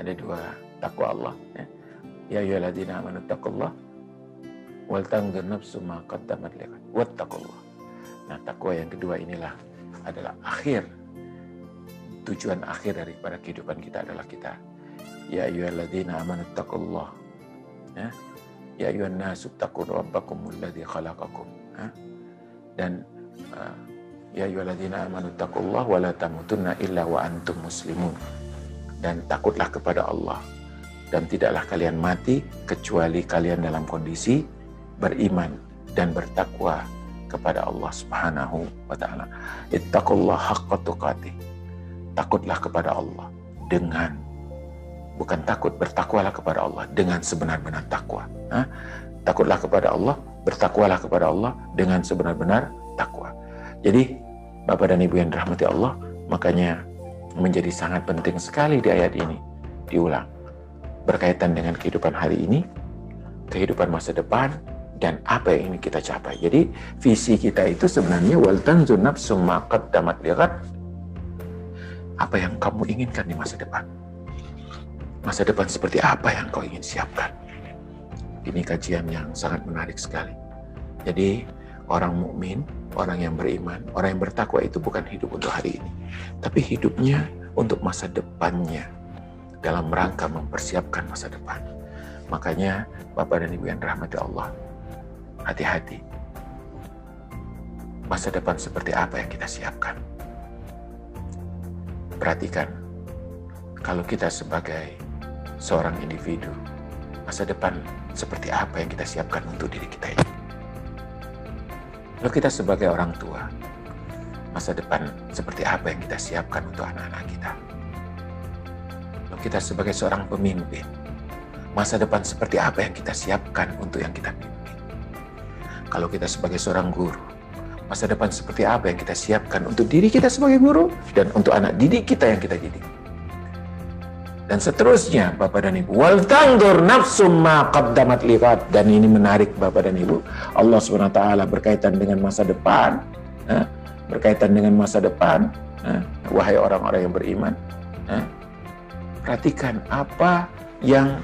Ada dua takwa Allah. Ya ayyuhalladzina amanu taqullah wal tanzur nafsum ma qaddamat lighad wattaqullah. Nah, takwa yang kedua inilah adalah tujuan akhir daripada kehidupan kita adalah kita. Ya ayyuhalladzina amanu taqullah. Ya ayyuhan nasu taqu rabbakumul ladzi khalaqakum. Dan ya ayyuhalladzina amanu taqullah wa la tamutunna illa wa antum muslimun. Dan takutlah kepada Allah dan tidaklah kalian mati kecuali kalian dalam kondisi beriman dan bertakwa kepada Allah Subhanahu wa taala. Ittaqullah haqqa tuqatih. Takutlah kepada Allah dengan, bukan takut, bertakwalah kepada Allah dengan sebenar-benar takwa. Takutlah kepada Allah, bertakwalah kepada Allah dengan sebenar-benar takwa. Jadi Bapak dan Ibu yang dirahmati Allah, makanya menjadi sangat penting sekali di ayat ini diulang berkaitan dengan kehidupan hari ini, kehidupan masa depan, dan apa yang ingin kita capai. Jadi visi kita itu sebenarnya wal tanzur nafsum ma qaddamat lighad. Apa yang kamu inginkan di masa depan? Masa depan seperti apa yang kau ingin siapkan? Ini kajian yang sangat menarik sekali. Jadi orang mukmin, orang yang beriman, orang yang bertakwa itu bukan hidup untuk hari ini, tapi hidupnya untuk masa depannya dalam rangka mempersiapkan masa depan. Makanya Bapak dan Ibu yang dirahmati Allah, hati-hati. Masa depan seperti apa yang kita siapkan? Perhatikan, kalau kita sebagai seorang individu, masa depan seperti apa yang kita siapkan untuk diri kita ini? Kalau kita sebagai orang tua, masa depan seperti apa yang kita siapkan untuk anak-anak kita? Kalau kita sebagai seorang pemimpin, masa depan seperti apa yang kita siapkan untuk yang kita pimpin? Kalau kita sebagai seorang guru, masa depan seperti apa yang kita siapkan untuk diri kita sebagai guru dan untuk anak didik kita yang kita didik? Dan seterusnya, Bapak dan Ibu. Wal tanzur nafsum ma qaddamat lighad. Dan ini menarik, Bapak dan Ibu. Allah SWT berkaitan dengan masa depan. Berkaitan dengan masa depan. Wahai orang-orang yang beriman. Perhatikan apa yang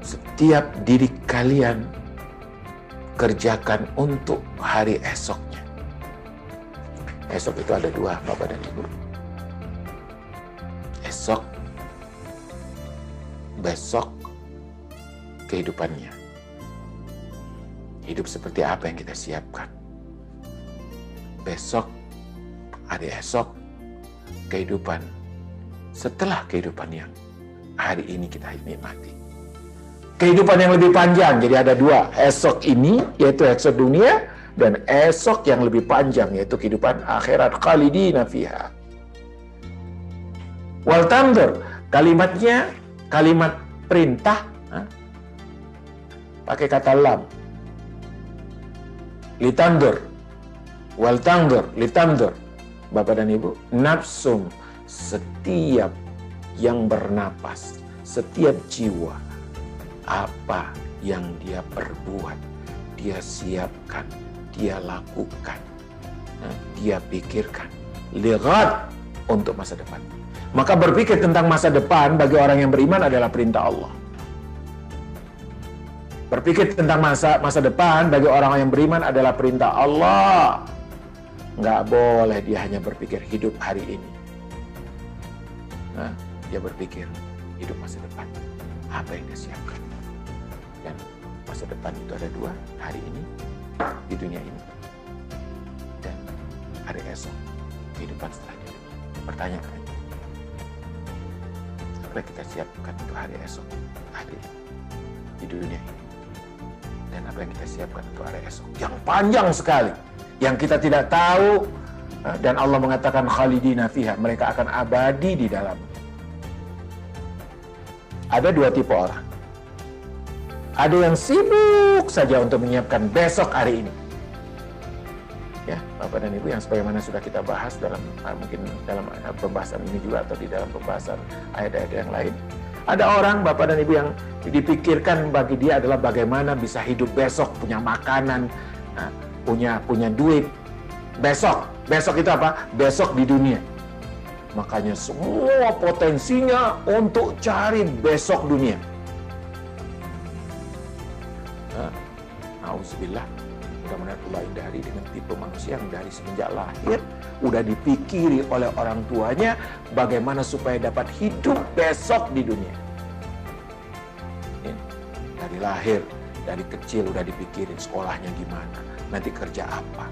setiap diri kalian kerjakan untuk hari esoknya. Esok itu ada dua, Bapak dan Ibu. Esok, besok, kehidupannya. Hidup seperti apa yang kita siapkan. Besok, hari esok, kehidupan setelah kehidupan yang hari ini kita nikmati. Kehidupan yang lebih panjang, jadi ada dua. Esok ini, yaitu esok dunia, dan esok yang lebih panjang, yaitu kehidupan akhirat. Khalidina fiha. Wal tanzur, kalimatnya kalimat perintah, pakai kata lam. Litanzur, wal tanzur, litanzur. Bapak dan Ibu, nafsum, setiap yang bernapas, setiap jiwa, apa yang dia perbuat, dia siapkan, dia lakukan, dia pikirkan. Lighad, untuk masa depan. Maka berpikir tentang masa depan bagi orang yang beriman adalah perintah Allah. Berpikir tentang masa depan bagi orang yang beriman adalah perintah Allah. Nggak boleh dia hanya berpikir hidup hari ini. Dia berpikir hidup masa depan. Apa yang dia siapkan. Dan masa depan itu ada dua, hari ini, di dunia ini. Dan hari esok, kehidupan setelahnya. Pertanyaan. Apa yang kita siapkan untuk hari esok, hari ini, di dunia ini? Dan apa yang kita siapkan untuk hari esok? Yang panjang sekali. Yang kita tidak tahu. Dan Allah mengatakan khalidina fiha. Mereka akan abadi di dalam. Ada dua tipe orang. Ada yang sibuk saja untuk menyiapkan besok hari ini. Ya, Bapak dan Ibu, yang sebagaimana sudah kita bahas dalam mungkin dalam pembahasan ini juga atau di dalam pembahasan ayat-ayat yang lain. Ada orang, Bapak dan Ibu, yang dipikirkan bagi dia adalah bagaimana bisa hidup besok, punya makanan, punya duit. Besok itu apa? Besok di dunia. Makanya semua potensinya untuk cari besok dunia. Auzubillah, mudah-mudahan Allah hindari dengan tipe manusia yang dari semenjak lahir udah dipikiri oleh orang tuanya bagaimana supaya dapat hidup besok di dunia. Dari lahir, dari kecil udah dipikirin sekolahnya gimana, nanti kerja apa.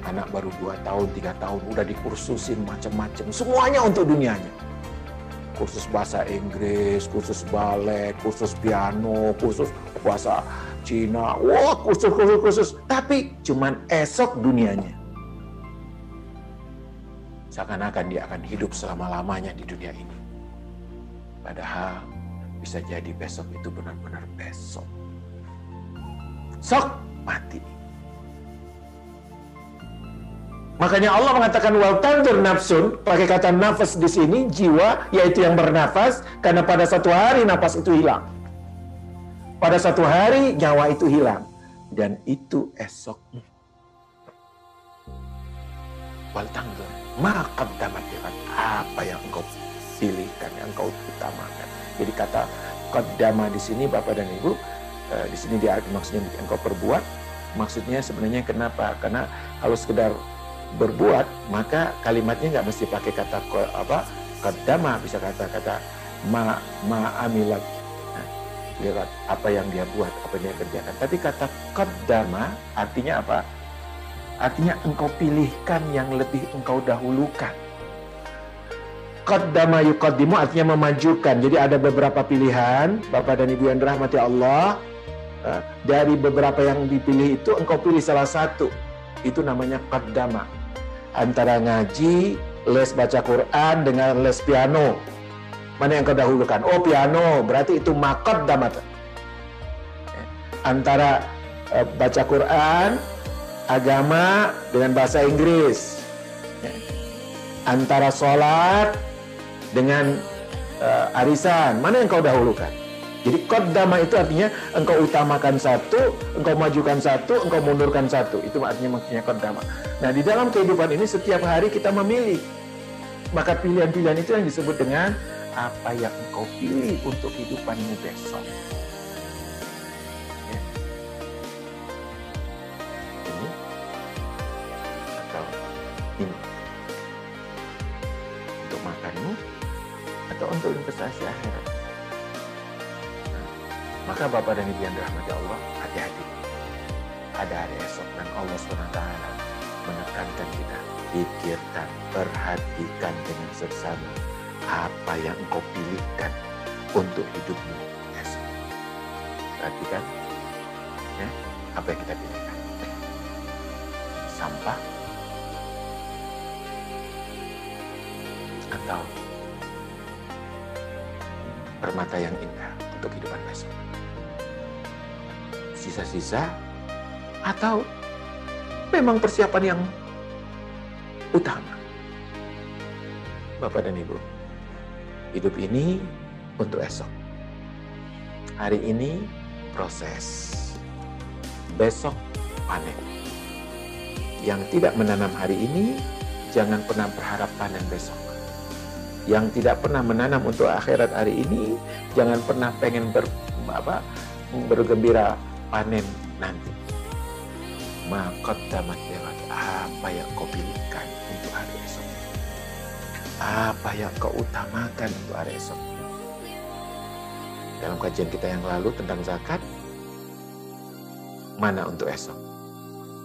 Anak baru 2 tahun, 3 tahun udah dikursusin macam-macam, semuanya untuk dunianya. Kursus bahasa Inggris, kursus balet, kursus piano, kursus bahasa Cina, wah kursus. Tapi cuman esok dunianya. Seakan-akan dia akan hidup selama-lamanya di dunia ini. Padahal bisa jadi besok itu benar-benar besok. Sok mati. Makanya Allah mengatakan wal tandur nafsun, pakai kata nafas di sini jiwa, yaitu yang bernafas, karena pada satu hari nafas itu hilang. Pada satu hari nyawa itu hilang. Dan itu esok. Wal tandur, ma qaddamat lighad, apa yang engkau pilihkan, yang engkau utamakan. Jadi kata qaddama di sini Bapak dan Ibu, di sini dia maksudnya engkau perbuat. Maksudnya sebenarnya kenapa? Karena kalau sekedar berbuat, maka kalimatnya nggak mesti pakai kata qaddama, bisa kata-kata ma amilat. Lihat apa yang dia buat, apa yang dia kerjakan. Tapi kata qaddama artinya apa? Artinya engkau pilihkan yang lebih engkau dahulukan. Qaddama yuqaddimu artinya memajukan. Jadi ada beberapa pilihan, Bapak dan Ibu yang dirahmati Allah. Dari beberapa yang dipilih itu, engkau pilih salah satu. Itu namanya qaddama. Antara ngaji, les baca Quran dengan les piano. Mana yang kau dahulukan? Oh, piano, berarti itu maqaddamat. Antara baca Quran, agama dengan bahasa Inggris. Antara sholat dengan arisan, mana yang kau dahulukan? Jadi qaddama itu artinya engkau utamakan satu, engkau majukan satu, engkau mundurkan satu. Itu artinya maksudnya qaddama. Nah, di dalam kehidupan ini setiap hari kita memilih. Maka pilihan-pilihan itu yang disebut dengan apa yang engkau pilih untuk kehidupanmu besok. Ya. Ini atau ini. Untuk makanmu atau untuk investasi akhirat. Nah, maka Bapak dan Ibu yang dirahmati Allah, hati-hati. Ada hari esok dan Allah SWT menekankan kita. Pikirkan, perhatikan dengan seksama apa yang engkau pilihkan untuk hidupmu esok. Perhatikan ya, apa yang kita pilihkan. Sampah atau permata yang indah untuk kehidupan besok. Sisa-sisa atau memang persiapan yang utama. Bapak dan Ibu, hidup ini untuk esok. Hari ini proses, besok panen. Yang tidak menanam hari ini, jangan pernah berharap panen besok. Yang tidak pernah menanam untuk akhirat hari ini, jangan pernah pengen bergembira panen nanti. Maqaddamat lighad, apa yang kau pilihkan untuk hari esok? Apa yang kau utamakan untuk hari esok? Dalam kajian kita yang lalu tentang zakat, mana untuk esok?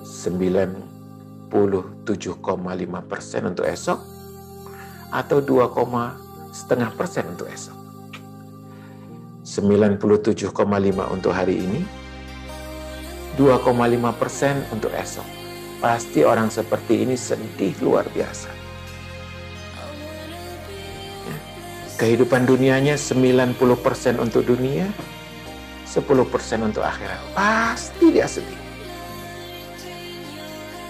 97,5% untuk esok atau 2,5% untuk esok? 97,5% untuk hari ini, 2,5% untuk esok. Pasti orang seperti ini sedih luar biasa. Kehidupan dunianya 90% untuk dunia, 10% untuk akhirat. Pasti dia sedih.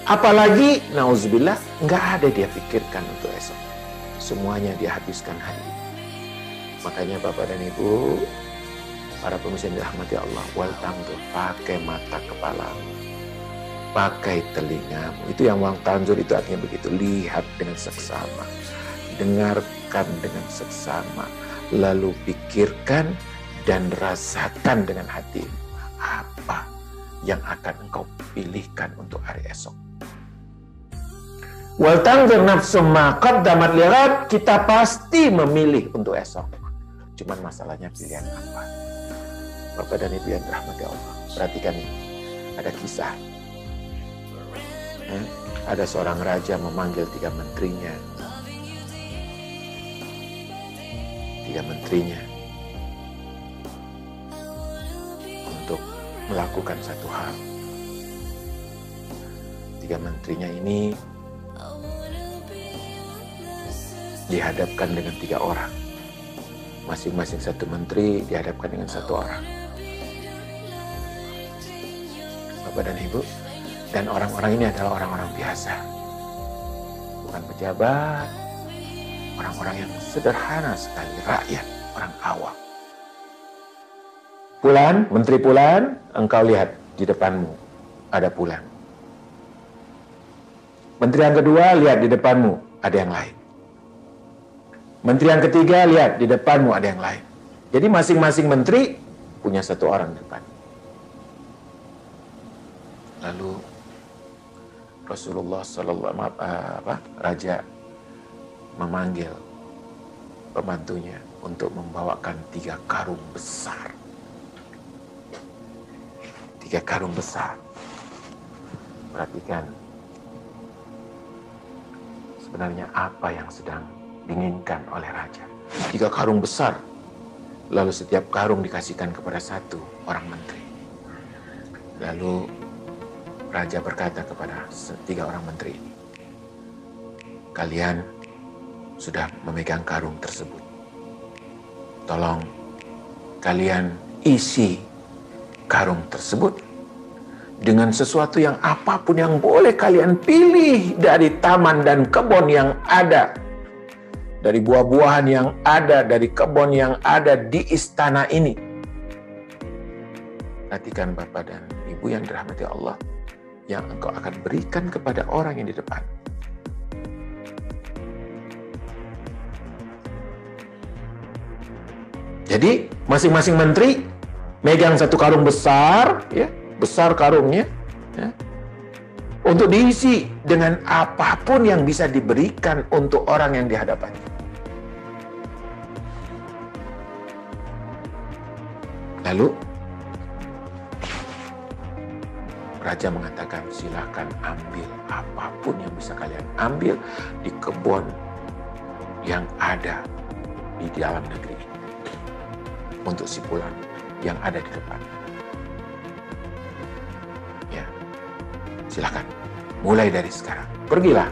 Apalagi, nauzubillah, nggak ada dia pikirkan untuk esok. Semuanya dia habiskan hari ini. Makanya Bapak dan Ibu, para pemirsa yang dirahmati Allah, wal tanzur, pakai mata kepalamu, pakai telingamu. Itu yang wal tanzur itu artinya begitu, lihat dengan seksama. dengarkan dengan seksama, lalu pikirkan dan rasakan dengan hati apa yang akan engkau pilihkan untuk hari esok. Wal tanzur nafsum ma qaddamat lighad, kita pasti memilih untuk esok. Cuman masalahnya pilihan apa? Bapak dan Ibu yang dirahmati Allah, perhatikan ini. Ada kisah. Ada seorang raja memanggil tiga menterinya untuk melakukan satu hal. Tiga menterinya ini dihadapkan dengan tiga orang. Masing-masing satu menteri dihadapkan dengan satu orang. Bapak dan Ibu, dan orang-orang ini adalah orang-orang biasa. Bukan pejabat, orang-orang yang sederhana sekali, rakyat, orang awam. Pulan, Menteri Pulan, engkau lihat di depanmu ada Pulan. Menteri yang kedua, lihat di depanmu ada yang lain. Menteri yang ketiga, lihat di depanmu ada yang lain. Jadi masing-masing menteri punya satu orang di depan. Lalu Rasulullah Raja memanggil pembantunya untuk membawakan 3 karung besar. 3 karung besar. Perhatikan sebenarnya apa yang sedang diinginkan oleh raja. 3 karung besar. Lalu setiap karung dikasihkan kepada satu orang menteri. Lalu raja berkata kepada 3 orang menteri ini, kalian sudah memegang karung tersebut. Tolong kalian isi karung tersebut dengan sesuatu yang apapun yang boleh kalian pilih dari taman dan kebun yang ada, dari buah-buahan yang ada, dari kebun yang ada di istana ini. Perhatikan Bapak dan Ibu yang dirahmati Allah, yang engkau akan berikan kepada orang yang di depan. Jadi masing-masing menteri megang satu karung besar, ya, besar karungnya, ya, untuk diisi dengan apapun yang bisa diberikan untuk orang yang dihadapannya. Lalu raja mengatakan, silakan ambil apapun yang bisa kalian ambil di kebun yang ada di dalam negeri ini untuk si Pulan yang ada di depan. Ya, silakan. Mulai dari sekarang, pergilah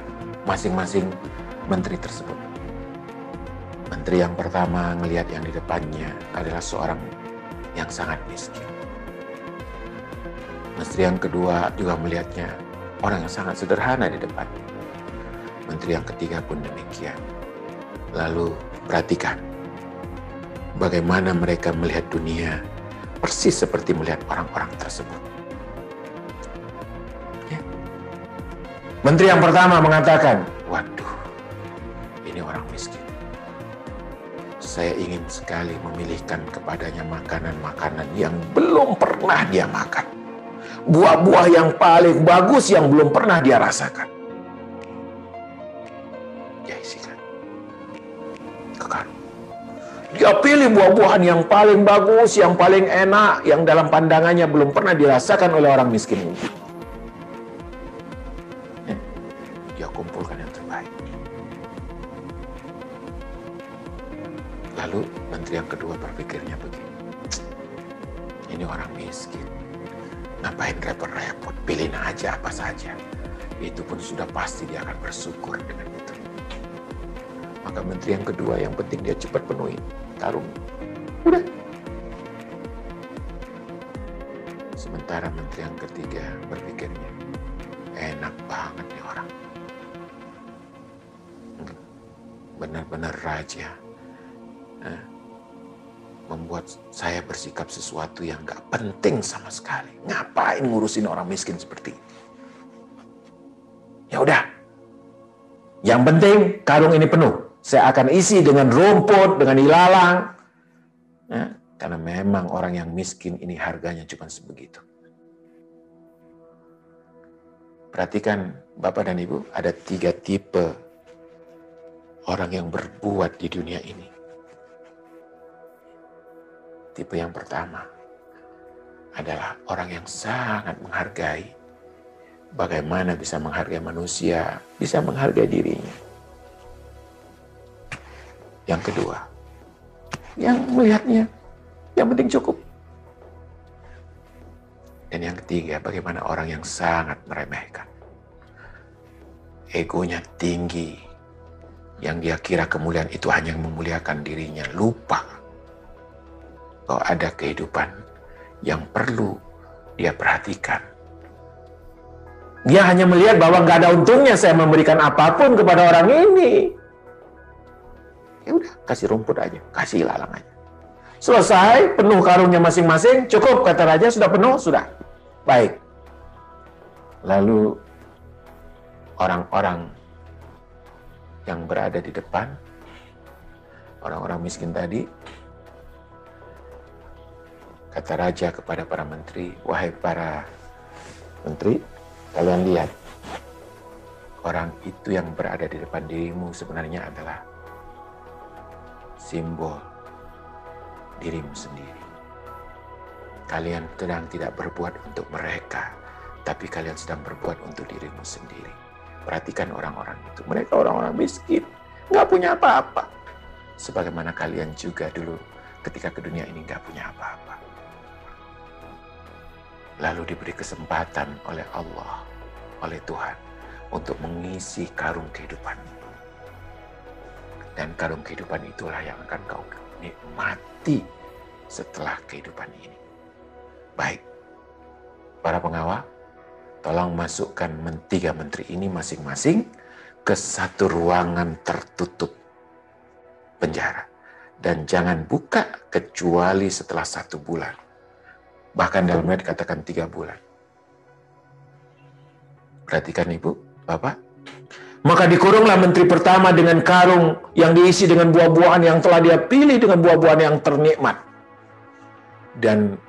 masing-masing menteri tersebut. Menteri yang pertama melihat yang di depannya adalah seorang yang sangat miskin. Menteri yang kedua juga melihatnya orang yang sangat sederhana di depan. Menteri yang ketiga pun demikian. Lalu perhatikan bagaimana mereka melihat dunia persis seperti melihat orang-orang tersebut. Ya. Menteri yang pertama mengatakan, waduh, ini orang miskin. Saya ingin sekali memilihkan kepadanya makanan-makanan yang belum pernah dia makan. Buah-buah yang paling bagus yang belum pernah dia rasakan. Dia isikan ke karung. Dia pilih buah-buahan yang paling bagus, yang paling enak, yang dalam pandangannya belum pernah dirasakan oleh orang miskin ini. Dia kumpulkan yang terbaik. Lalu menteri yang kedua berpikirnya begini, ini orang miskin, ngapain repot-repot, pilihin aja apa saja. Itu pun sudah pasti dia akan bersyukur dengan itu. Maka menteri yang kedua yang penting dia cepat penuhi karung. Udah. Sementara menteri yang ketiga berpikirnya, enak banget nih orang. Benar-benar raja. Membuat saya bersikap sesuatu yang gak penting sama sekali. Ngapain ngurusin orang miskin seperti ini? Ya udah. Yang penting karung ini penuh. saya akan isi dengan rumput, dengan ilalang. Ya, karena memang orang yang miskin ini harganya cuma sebegitu. Perhatikan Bapak dan Ibu, ada 3 tipe orang yang berbuat di dunia ini. Tipe yang pertama adalah orang yang sangat menghargai. Bagaimana bisa menghargai manusia, bisa menghargai dirinya. Yang kedua, yang melihatnya, yang penting cukup. Dan yang ketiga, bagaimana orang yang sangat meremehkan. Egonya tinggi, yang dia kira kemuliaan itu hanya memuliakan dirinya, lupa bahwa ada kehidupan yang perlu dia perhatikan. Dia hanya melihat bahwa nggak ada untungnya saya memberikan apapun kepada orang ini. Ya udah, kasih rumput aja, kasih ilalang aja. Selesai, penuh karungnya masing-masing, cukup kata raja, sudah penuh, sudah. Baik. Lalu orang-orang yang berada di depan, orang-orang miskin tadi, kata raja kepada para menteri, wahai para menteri, kalian lihat, orang itu yang berada di depan dirimu sebenarnya adalah simbol dirimu sendiri. Kalian sedang tidak berbuat untuk mereka, tapi kalian sedang berbuat untuk dirimu sendiri. Perhatikan orang-orang itu. Mereka orang-orang miskin, nggak punya apa-apa. Sebagaimana kalian juga dulu ketika ke dunia ini nggak punya apa-apa. Lalu diberi kesempatan oleh Allah, oleh Tuhan, untuk mengisi karung kehidupan. Dan karung kehidupan itulah yang akan kau nikmati setelah kehidupan ini. Baik, para pengawal, tolong masukkan 3 menteri ini masing-masing ke satu ruangan tertutup penjara. Dan jangan buka kecuali setelah 1 bulan. Bahkan dalam ayat dikatakan 3 bulan. Perhatikan Ibu, Bapak. Maka dikurunglah menteri pertama dengan karung yang diisi dengan buah-buahan yang telah dia pilih dengan buah-buahan yang ternikmat. Dan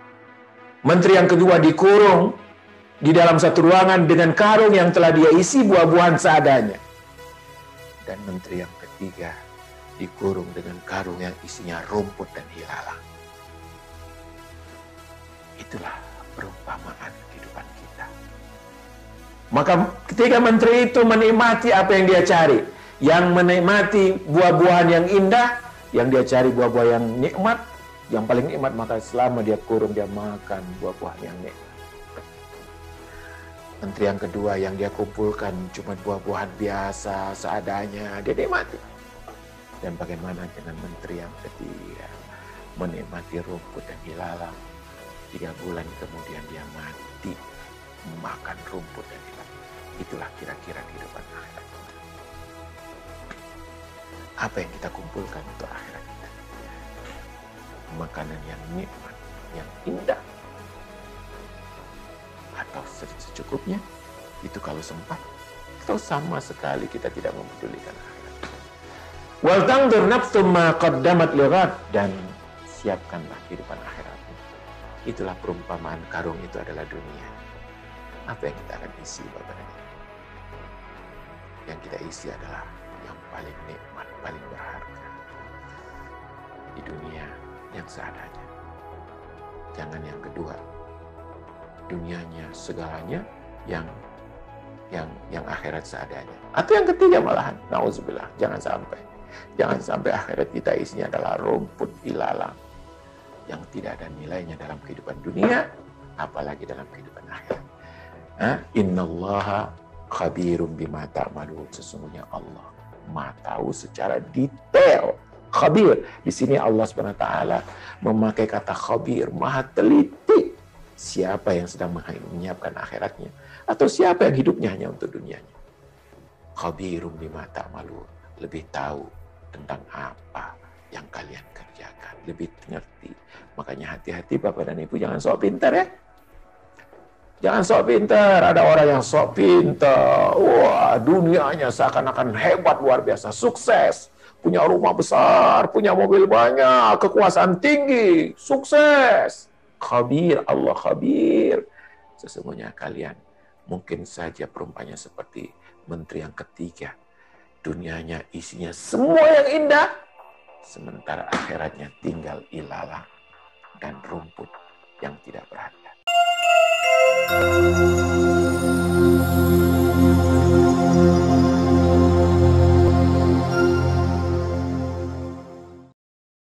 menteri yang kedua dikurung di dalam satu ruangan dengan karung yang telah dia isi buah-buahan seadanya. Dan menteri yang ketiga dikurung dengan karung yang isinya rumput dan ilalang. Itulah perumpamaan kehidupan kita. Maka ketika menteri itu menikmati apa yang dia cari, yang menikmati buah-buahan yang indah, yang dia cari buah-buah yang nikmat, yang paling nikmat, maka selama dia kurung dia makan buah-buah yang nikmat. Menteri yang kedua yang dia kumpulkan cuma buah-buahan biasa seadanya, dia nikmati. Dan bagaimana dengan menteri yang ketiga, menikmati rumput dan ilalang, 3 bulan kemudian dia mati makan rumput dan ilalang. Itulah kira-kira kehidupan akhirat kita. Apa yang kita kumpulkan untuk akhirat kita? Makanan yang nikmat, yang indah, atau secukupnya, itu kalau sempat, atau sama sekali kita tidak mempedulikan akhirat. Wal tangdur nafsum ma qaddamat lighad, dan siapkanlah kehidupan akhiratmu. Itulah perumpamaan karung itu adalah dunia. Apa yang kita akan isi, Bapak dan Ibu? Yang kita isi adalah yang paling nikmat, paling berharga di dunia, yang seadanya. Jangan yang kedua, dunianya segalanya, yang akhirat seadanya. Atau yang ketiga malahan, nauzubillah, jangan sampai akhirat kita isinya adalah rumput ilalang yang tidak ada nilainya dalam kehidupan dunia, apalagi dalam kehidupan akhirat. Innallaha khabirum bima ta'malun. Sesungguhnya Allah Maha tahu secara detail. Khabir. Di sini Allah SWT memakai kata khabir, Maha teliti. Siapa yang sedang menyiapkan akhiratnya, atau siapa yang hidupnya hanya untuk dunianya. Khabirum bima ta'malun. Lebih tahu tentang apa yang kalian kerjakan, lebih ngerti. Makanya hati-hati Bapak dan Ibu, jangan sok pintar ya. Jangan sok pintar. Ada orang yang sok pintar, wah dunianya seakan-akan hebat, luar biasa, sukses, punya rumah besar, punya mobil banyak, kekuasaan tinggi, sukses. Khabir, Allah khabir. Sesungguhnya kalian mungkin saja perumpamannya seperti menteri yang ketiga. Dunianya isinya semua yang indah, sementara akhiratnya tinggal ilalang dan rumput yang tidak berarti.